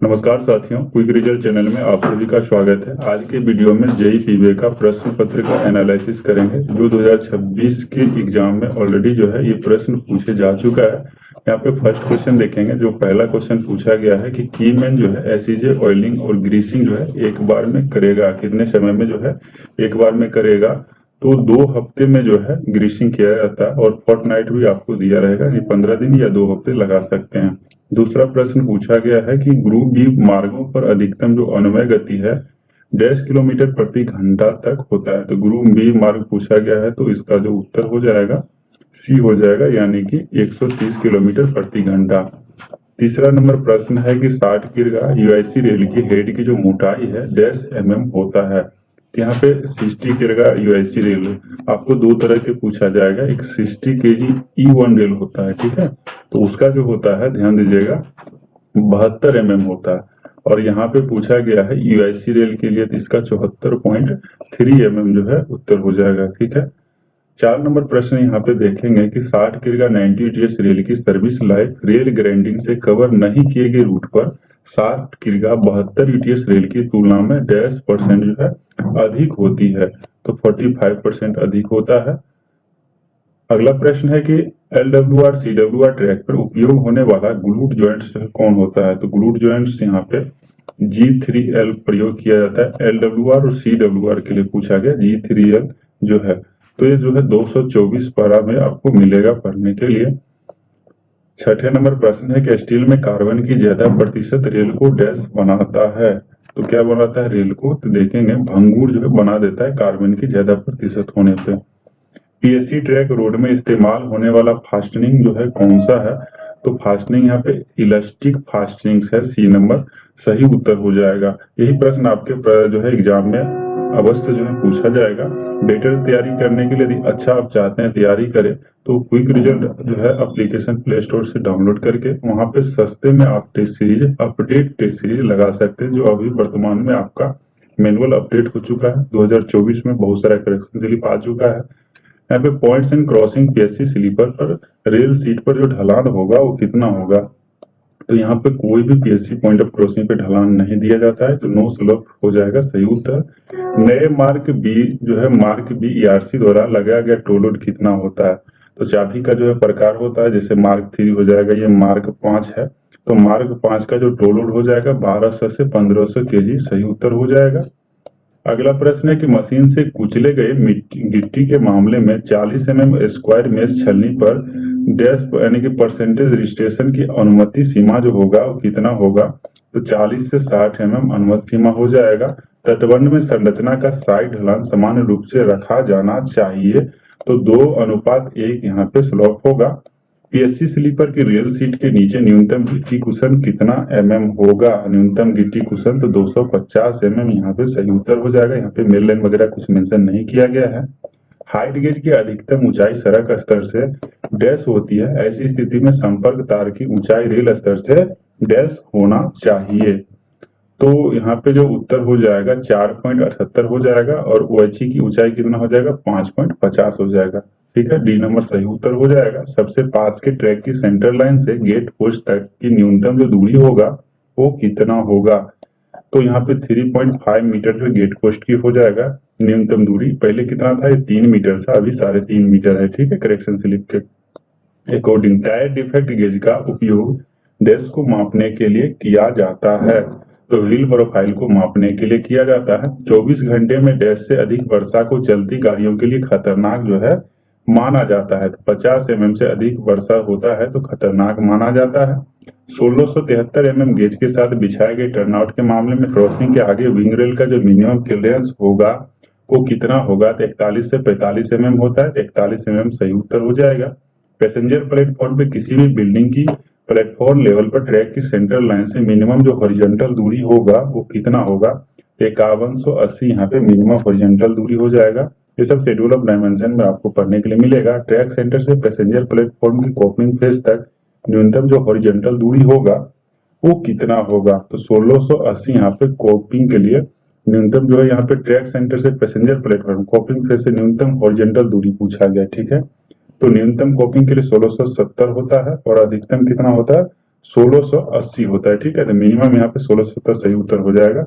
नमस्कार साथियों, quick result channel में आप सभी का स्वागत है। आज के वीडियो में जेईई पीवे का प्रश्न पत्र का एनालिसिस करेंगे जो 2026 के एग्जाम में ऑलरेडी जो है ये प्रश्न पूछे जा चुका है। यहाँ पे फर्स्ट क्वेश्चन देखेंगे। जो पहला क्वेश्चन पूछा गया है कि कीमैन जो है एसईजे ऑयलिंग और ग्रीसिंग जो है एक बार में करेगा, कितने समय में जो है एक बार में करेगा। तो 2 हफ्ते में जो है ग्रीसिंग किया जाता है और फोर्टनाइट भी आपको दिया रहेगा, ये 15 दिन या 2 हफ्ते लगा सकते हैं। दूसरा प्रश्न पूछा गया है कि ग्रुप बी मार्गों पर अधिकतम जो अनुमेय गति है 10 किलोमीटर प्रति घंटा तक होता है। तो ग्रुप बी मार्ग पूछा गया है, तो इसका जो उत्तर हो जाएगा सी हो जाएगा, यानी कि 130 किलोमीटर प्रति घंटा। तीसरा नंबर प्रश्न है कि 60 किलोग्राम यूआईसी रेल की हेड की जो मोटाई है 10 mm होता है। तो यहाँ पे 60 किलोग्राम यूआईसी रेल आपको 2 तरह के पूछा जाएगा। एक 60 kg E1 रेल होता है, ठीक है, तो उसका जो होता है ध्यान दीजिएगा 72 mm होता है। और यहाँ पे पूछा गया है यूआईसी रेल के लिए, तो इसका 74.3 mm जो है उत्तर हो जाएगा, ठीक है। 4 नंबर प्रश्न यहाँ पे देखेंगे कि 60 किलोग्राम 90 यूटीएस रेल की सर्विस लाइफ रेल ग्राइंडिंग से कवर नहीं किए गए रूट पर 60 किलोग्राम 72 यूटीएस रेल की तुलना में 10% जो है अधिक होती है, तो 45% अधिक होता है। अगला प्रश्न है कि LWR CWR ट्रैक पर उपयोग होने वाला ग्लूट जॉइंट्स कौन होता है। तो ग्लूट जॉइंट्स यहाँ पे G3L प्रयोग किया जाता है। LWR और CWR के लिए पूछा गया G3L जो है, तो ये जो है 224 पारा में आपको मिलेगा पढ़ने के लिए। छठे नंबर प्रश्न है कि स्टील में कार्बन की ज्यादा प्रतिशत रेल को डैश बनाता है। तो क्या बनाता है रेल को, तो देखेंगे भंगुर जो है बना देता है कार्बन की ज्यादा प्रतिशत होने पे। पीएससी ट्रैक रोड में इस्तेमाल होने वाला फास्टनिंग जो है कौन सा है। तो फास्टनिंग यहाँ पे इलास्टिक फास्टनिंग है, सी नंबर सही उत्तर हो जाएगा। यही प्रश्न आपके जो है एग्जाम में अवश्य जो है पूछा जाएगा। बेटर तैयारी करने के लिए यदि अच्छा आप चाहते हैं तैयारी करें, तो क्विक रिजल्ट जो है एप्लीकेशन प्ले स्टोर से डाउनलोड करके वहां पे सस्ते में आप test series update test series लगा सकते हैं, जो अभी वर्तमान में आपका मैनुअल अपडेट हो चुका है। 2024 में बहुत सारा करेक्शन स्लिप आ चुका है। यहाँ पे points and crossing PSC sleeper पर रेल सीट पर जो ढलान होगा वो कितना होगा। तो यहाँ पे कोई भी पीएससी पॉइंट ऑफ क्रॉसिंग पे ढलान नहीं दिया जाता है, तो नो स्लोप हो जाएगा सही उत्तर। नए मार्क बी जो है मार्क बी ईआरसी द्वारा लगाया गया टोल लोड कितना होता है। तो चाबी का जो है प्रकार होता है, जैसे मार्क 3 हो जाएगा, ये मार्क 5 है, तो मार्क 5 का जो टोल लोड हो जाएगा 1200 से 1500 केजी, सही उत्तर हो जाएगा। अगला प्रश्न है कि मशीन से कुचले गए गिट्टी के मामले में 40 mm स्क्वायर मेश छलनी पर डैश यानी कि परसेंटेज रजिस्ट्रेशन की अनुमति सीमा जो होगा वो कितना होगा। तो 40 से 60 mm अनुमति सीमा हो जाएगा। तटबंध में संरचना का साइड ढलान सामान्य रूप से रखा जाना चाहिए, तो 2:1 यहाँ पे स्लोप होगा। पीएससी स्लीपर की रेल सीट के नीचे न्यूनतम गिट्टी कुशन कितना mm होगा। न्यूनतम गिट्टी कुशन तो 250 mm यहाँ पे सही उत्तर हो जाएगा। यहाँ पे मेल लाइन वगैरह कुछ मेंशन नहीं किया गया है। हाइट गेज की अधिकतम ऊंचाई सड़क स्तर से डैश होती है, ऐसी स्थिति में संपर्क तार की ऊंचाई रेल स्तर से डैश होना चाहिए। तो यहाँ पे जो उत्तर हो जाएगा 4.78 हो जाएगा, और OHE की ऊंचाई कितना हो जाएगा 5.50 हो जाएगा, ठीक है। डी नंबर सही उत्तर हो जाएगा। सबसे पास के ट्रैक की सेंटर लाइन से गेट पोस्ट तक की न्यूनतम जो दूरी होगा वो कितना होगा। तो यहाँ पे 3.5 मीटर जो गेट पोस्ट की हो जाएगा न्यूनतम दूरी। पहले कितना था, ये 3 मीटर था, अभी 3.5 मीटर है, ठीक है, करेक्शन स्लिप के अकॉर्डिंग। टायर डिफेक्ट गेज का उपयोग डैश को मापने के लिए किया जाता है। तो व्हील प्रोफाइल को मापने के लिए किया जाता है। 24 घंटे में डैश से अधिक वर्षा को चलती गाड़ियों के लिए खतरनाक जो है माना जाता है। तो 50 mm से अधिक वर्षा होता है तो खतरनाक माना जाता है। 1673 mm गेज के साथ बिछाए गए टर्नआउट के मामले में क्रॉसिंग के आगे विंग रेल का जो मिनिमम क्लियरेंस होगा वो कितना होगा। तो 41 से 45 mm होता है, तो 41 mm सही उत्तर हो जाएगा। पैसेंजर प्लेटफॉर्म पे किसी भी बिल्डिंग की प्लेटफॉर्म लेवल पर ट्रैक की सेंट्रल लाइन से मिनिमम जो हॉरिजॉन्टल दूरी होगा वो कितना होगा। 5180 यहाँ पे मिनिमम हॉरिजॉन्टल दूरी हो जाएगा। ये सब शेड्यूल ऑफ डायमेंशन में आपको पढ़ने के लिए मिलेगा। ट्रैक सेंटर से पैसेंजर प्लेटफॉर्म की कोपिंग फेज तक न्यूनतम जो हॉरिजॉन्टल दूरी होगा वो कितना होगा। तो 1680 यहाँ पे कोपिंग के लिए न्यूनतम जो है यहाँ पे ट्रैक सेंटर से पैसेंजर प्लेटफॉर्म कोपिंग फेज से न्यूनतम हॉरिजॉन्टल दूरी पूछा गया, ठीक है। तो न्यूनतम कोपिंग के लिए 1670 होता है और अधिकतम कितना होता है 1680 होता है। ठीक है, तो मिनिमम यहाँ पे 1670 सही उत्तर हो जाएगा।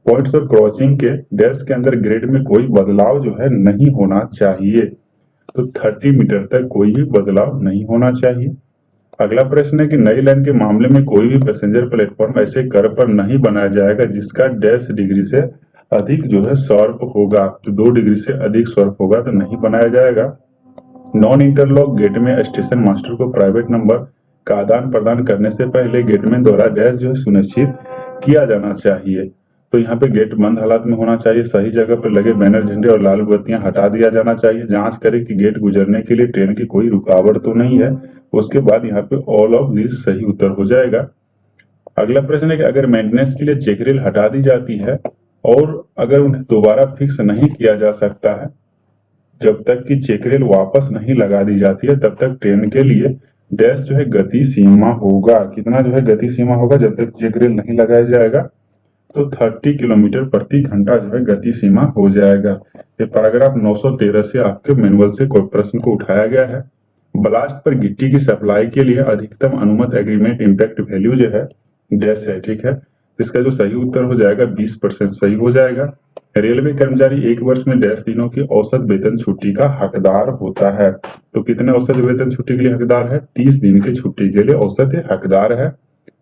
पॉइंट्स ऑफ क्रॉसिंग के डैश के अंदर ग्रेड में कोई बदलाव जो है नहीं होना चाहिए, तो 30 मीटर तक कोई भी बदलाव नहीं होना चाहिए। अगला प्रश्न है कि नई लाइन के मामले में कोई भी पैसेंजर प्लेटफॉर्म ऐसे कर्व पर नहीं बनाया जाएगा जिसका डैश डिग्री से अधिक जो है स्वार्प होगा, तो 2 डिग्री से अधिक स्वार्प होगा तो नहीं बनाया जाएगा। नॉन इंटरलॉक गेट में स्टेशन मास्टर को प्राइवेट नंबर का आदान प्रदान करने से पहले गेटमैन द्वारा डैश जो है सुनिश्चित किया जाना चाहिए, तो यहाँ पे गेट बंद हालत में होना चाहिए, सही जगह पर लगे बैनर झंडे और लाल बत्तियां हटा दिया जाना चाहिए, जांच करें कि गेट गुजरने के लिए ट्रेन की कोई रुकावट तो नहीं है। उसके बाद यहाँ पे ऑल ऑफ दिस सही उत्तर हो जाएगा। अगला प्रश्न है कि अगर मेंटेनेंस के लिए चेक रेल हटा दी जाती है और अगर उन्हें दोबारा फिक्स नहीं किया जा सकता है, जब तक कि चेक रेल वापस नहीं लगा दी जाती है तब तक ट्रेन के लिए डैश जो है गति सीमा होगा, कितना जो है गति सीमा होगा जब तक चेक रेल नहीं लगाया जाएगा, तो 30 किलोमीटर प्रति घंटा जो है गति सीमा हो जाएगा। ये पैराग्राफ 913 से आपके मैनुअल से कोई प्रश्न को उठाया गया है। ब्लास्ट पर गिट्टी की सप्लाई के लिए अधिकतम अनुमत एग्रीमेंट इम्पैक्ट वैल्यू जो है डैश है। ठीक है, इसका जो सही उत्तर हो जाएगा 20% सही हो जाएगा। रेलवे कर्मचारी एक वर्ष में डैश दिनों की औसत वेतन छुट्टी का हकदार होता है, तो कितने औसत वेतन छुट्टी के लिए हकदार है? 30 दिन की छुट्टी के लिए औसत हकदार है।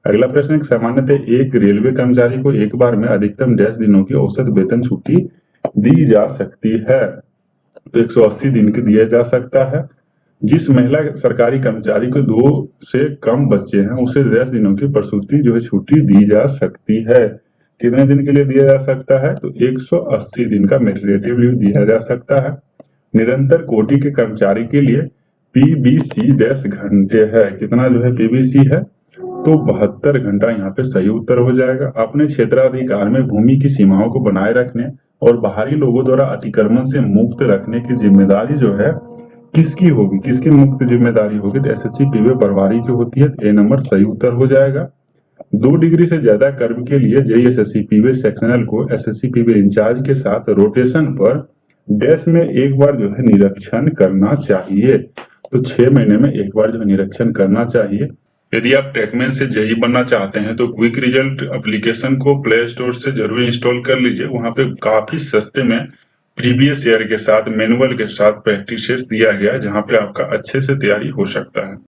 अगला प्रश्न, सामान्यतः एक रेलवे कर्मचारी को एक बार में अधिकतम डैश दिनों की औसत वेतन छुट्टी दी जा सकती है, तो 180 दिन की दिया जा सकता है। जिस महिला सरकारी कर्मचारी को 2 से कम बच्चे हैं उसे 10 दिनों की प्रसूति जो है छुट्टी दी जा सकती है। कितने दिन के लिए दिया जा सकता है? तो 180 दिन का मैटरनिटी लीव दिया जा सकता है। निरंतर कोटि के कर्मचारी के लिए पीबीसी डैश घंटे है, कितना जो है पीबीसी है? तो 72 घंटा यहाँ पे सही उत्तर हो जाएगा। अपने क्षेत्राधिकार में भूमि की सीमाओं को बनाए रखने और बाहरी लोगों द्वारा अतिक्रमण से मुक्त रखने की जिम्मेदारी जो है किसकी होगी, किसकी मुक्त जिम्मेदारी होगी? तो एसएससी पीवे प्रभारी की होती है, ए नंबर सही उत्तर हो जाएगा। 2 डिग्री से ज्यादा कर्व के लिए जेईएसएससी पीवे सेक्शनल को एसएससी पीवे इंचार्ज के साथ रोटेशन पर डैश में एक बार जो है निरीक्षण करना चाहिए, तो 6 महीने में एक बार जो है निरीक्षण करना चाहिए। यदि आप ट्रैकमैन से जेई बनना चाहते हैं तो क्विक रिजल्ट एप्लीकेशन को प्ले स्टोर से जरूर इंस्टॉल कर लीजिए। वहां पे काफी सस्ते में प्रीवियस ईयर के साथ मैनुअल के साथ प्रैक्टिस दिया गया, जहां पे आपका अच्छे से तैयारी हो सकता है।